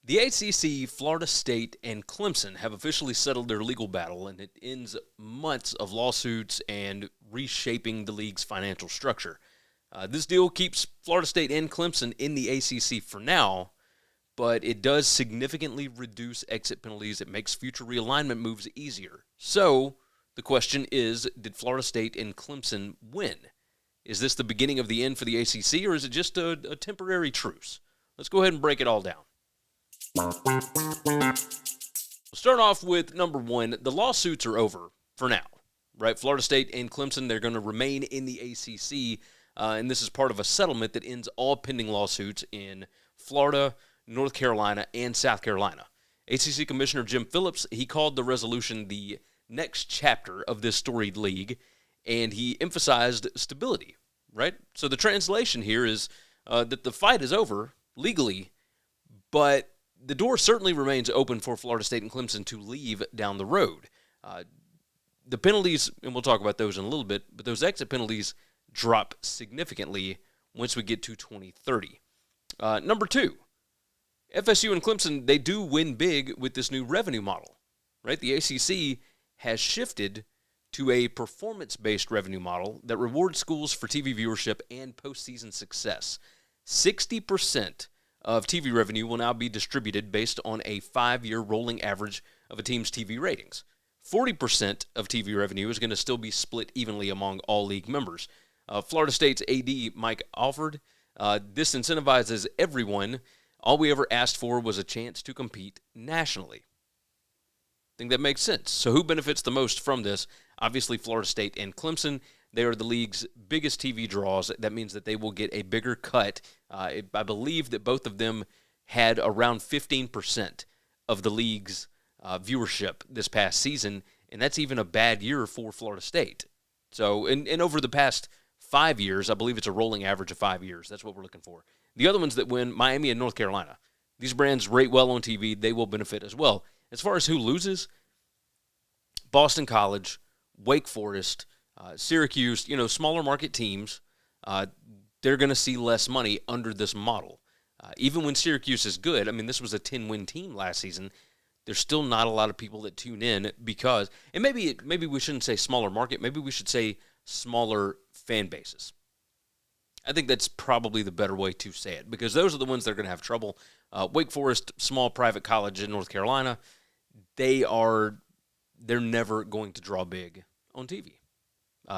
The ACC, Florida State, and Clemson have officially settled their legal battle, and it ends months of lawsuits and reshaping the league's financial structure. This deal keeps Florida State and Clemson in the ACC for now, but it does significantly reduce exit penalties. It makes future realignment moves easier. So the question is, did Florida State and Clemson win? Is this the beginning of the end for the ACC, or is it just a temporary truce? Let's go ahead and break it all down. We'll start off with number one. The lawsuits are over for now, right? Florida State and Clemson, they're going to remain in the ACC, and this is part of a settlement that ends all pending lawsuits in Florida, North Carolina, and South Carolina. ACC Commissioner Jim Phillips, he called the resolution the next chapter of this storied league, and he emphasized stability, right? So the translation here is that the fight is over legally, but the door certainly remains open for Florida State and Clemson to leave down the road. The penalties, and we'll talk about those in a little bit, but those exit penalties drop significantly once we get to 2030. Number two, FSU and Clemson, they do win big with this new revenue model, right? The ACC has shifted to a performance-based revenue model that rewards schools for TV viewership and postseason success. 60% of TV revenue will now be distributed based on a 5-year rolling average of a team's TV ratings. 40% of TV revenue is going to still be split evenly among all league members. Florida State's AD, Mike Alford, this incentivizes everyone. All we ever asked for was a chance to compete nationally. I think that makes sense. So who benefits the most from this? Obviously, Florida State and Clemson. They are the league's biggest TV draws. That means that they will get a bigger cut. I believe that both of them had around 15% of the league's viewership this past season, and that's even a bad year for Florida State. So, and over the past 5 years, I believe it's a rolling average of 5 years. That's what we're looking for. The other ones that win, Miami and North Carolina. These brands rate well on TV. They will benefit as well. As far as who loses, Boston College, Wake Forest, Syracuse, smaller market teams, they're going to see less money under this model. Even when Syracuse is good, this was a 10-win team last season, there's still not a lot of people that tune in because, and maybe we shouldn't say smaller market, maybe we should say smaller fan bases. I think that's probably the better way to say it because those are the ones that are going to have trouble. Wake Forest, small private college in North Carolina, they're never going to draw big on TV.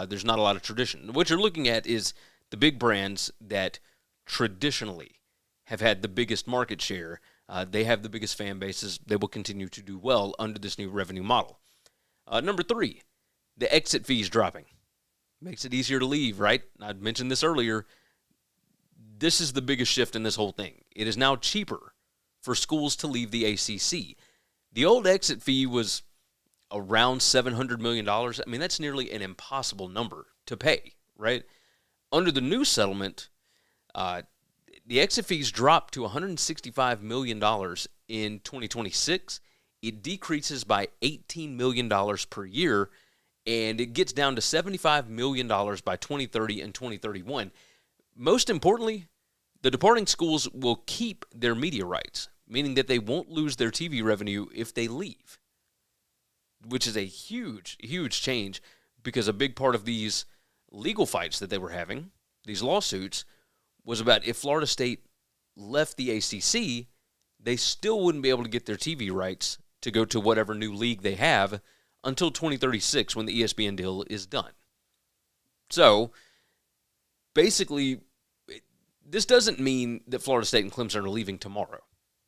There's not a lot of tradition. What you're looking at is the big brands that traditionally have had the biggest market share. They have the biggest fan bases. They will continue to do well under this new revenue model. Number three, the exit fees dropping. Makes it easier to leave, right? I mentioned this earlier. This is the biggest shift in this whole thing. It is now cheaper for schools to leave the ACC. The old exit fee was around $700 million. That's nearly an impossible number to pay, right? Under the new settlement, the exit fees dropped to $165 million in 2026. It decreases by $18 million per year, and it gets down to $75 million by 2030 and 2031. Most importantly, the departing schools will keep their media rights, meaning that they won't lose their TV revenue if they leave, which is a huge, huge change because a big part of these legal fights that they were having, these lawsuits, was about if Florida State left the ACC, they still wouldn't be able to get their TV rights to go to whatever new league they have until 2036 when the ESPN deal is done. So, basically, this doesn't mean that Florida State and Clemson are leaving tomorrow,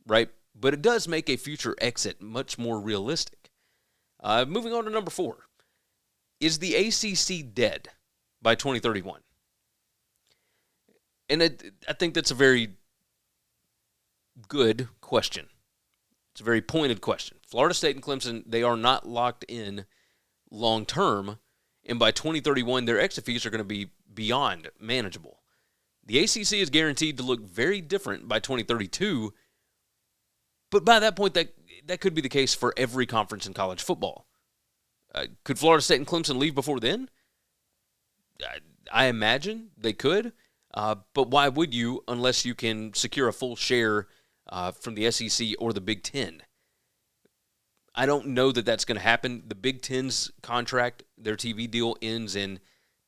right? But it does make a future exit much more realistic. Moving on to number four. Is the ACC dead by 2031? And I think that's a very good question. It's a very pointed question. Florida State and Clemson, they are not locked in long term, and by 2031, their exit fees are going to be beyond manageable. The ACC is guaranteed to look very different by 2032, but by that point, that could be the case for every conference in college football. Could Florida State and Clemson leave before then? I imagine they could, but why would you unless you can secure a full share from the SEC or the Big Ten. I don't know that that's going to happen. The Big Ten's contract, their TV deal ends in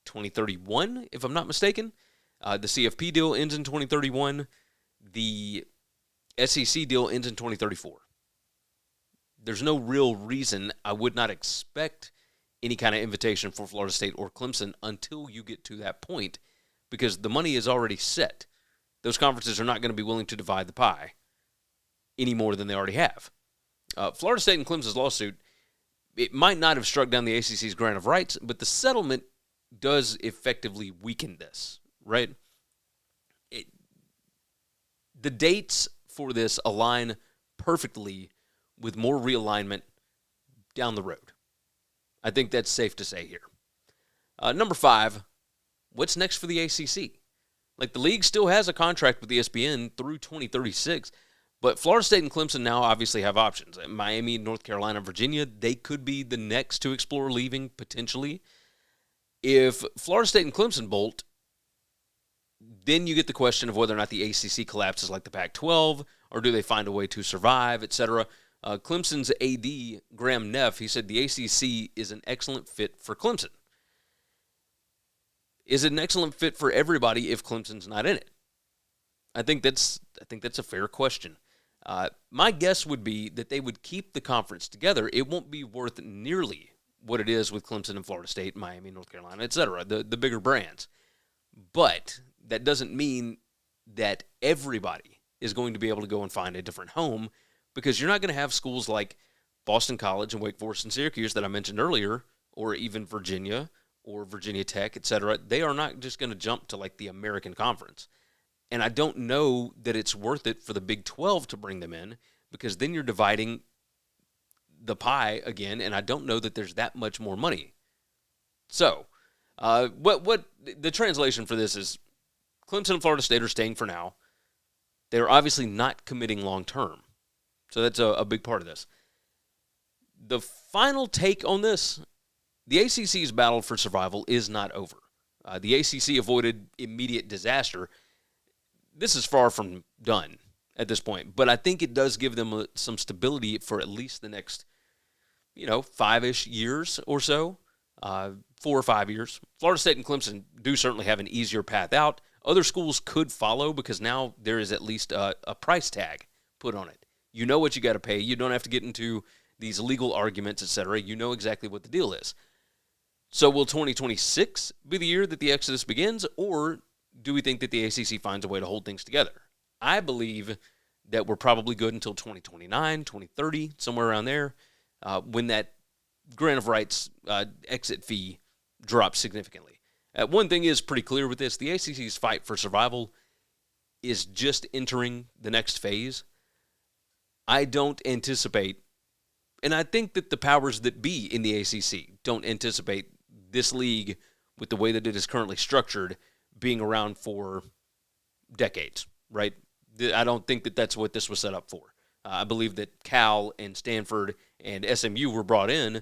2031, if I'm not mistaken. The CFP deal ends in 2031. The SEC deal ends in 2034. There's no real reason I would not expect any kind of invitation for Florida State or Clemson until you get to that point, because the money is already set. Those conferences are not going to be willing to divide the pie any more than they already have. Florida State and Clemson's lawsuit, it might not have struck down the ACC's grant of rights, but the settlement does effectively weaken this, right? The dates for this align perfectly with more realignment down the road. I think that's safe to say here. Number 5, what's next for the ACC? Like, the league still has a contract with ESPN through 2036, but Florida State and Clemson now obviously have options. Miami, North Carolina, Virginia, they could be the next to explore leaving, potentially. If Florida State and Clemson bolt, then you get the question of whether or not the ACC collapses like the Pac-12, or do they find a way to survive, etc. Clemson's AD, Graham Neff, he said the ACC is an excellent fit for Clemson. Is it an excellent fit for everybody if Clemson's not in it? I think that's a fair question. My guess would be that they would keep the conference together. It won't be worth nearly what it is with Clemson and Florida State, Miami, North Carolina, etc., the bigger brands. But that doesn't mean that everybody is going to be able to go and find a different home, because you're not going to have schools like Boston College and Wake Forest and Syracuse that I mentioned earlier, or even Virginia or Virginia Tech, etc. They are not just going to jump to like the American Conference. And I don't know that it's worth it for the Big 12 to bring them in, because then you're dividing the pie again, and I don't know that there's that much more money. So, what the translation for this is, Clemson and Florida State are staying for now. They're obviously not committing long term. So that's a big part of this. The final take on this, the ACC's battle for survival is not over. The ACC avoided immediate disaster. This is far from done at this point, but I think it does give them some stability for at least the next, 5-ish years or so, 4 or 5 years. Florida State and Clemson do certainly have an easier path out. Other schools could follow, because now there is at least a price tag put on it. You know what you got to pay. You don't have to get into these legal arguments, etc. You know exactly what the deal is. So will 2026 be the year that the exodus begins, or do we think that the ACC finds a way to hold things together? I believe that we're probably good until 2029, 2030, somewhere around there, when that grant of rights exit fee drops significantly. One thing is pretty clear with this. The ACC's fight for survival is just entering the next phase. I don't anticipate, and I think that the powers that be in the ACC don't anticipate this league, with the way that it is currently structured, being around for decades, right? I don't think that that's what this was set up for. I believe that Cal and Stanford and SMU were brought in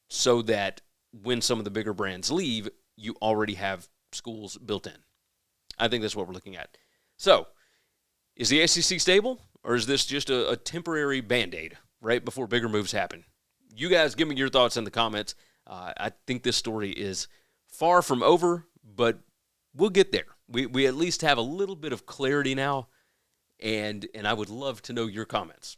so that when some of the bigger brands leave, you already have schools built in. I think that's what we're looking at. So, is the ACC stable, or is this just a temporary Band-Aid right before bigger moves happen? You guys give me your thoughts in the comments. I think this story is far from over, but we'll get there. We at least have a little bit of clarity now, and I would love to know your comments.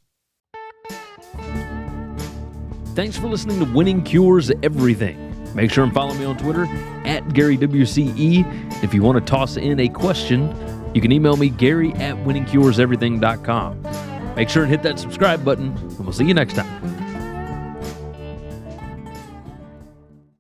Thanks for listening to Winning Cures Everything. Make sure and follow me on Twitter @GaryWCE. If you want to toss in a question, you can email me Gary@winningcureseverything.com. Make sure and hit that subscribe button, and we'll see you next time.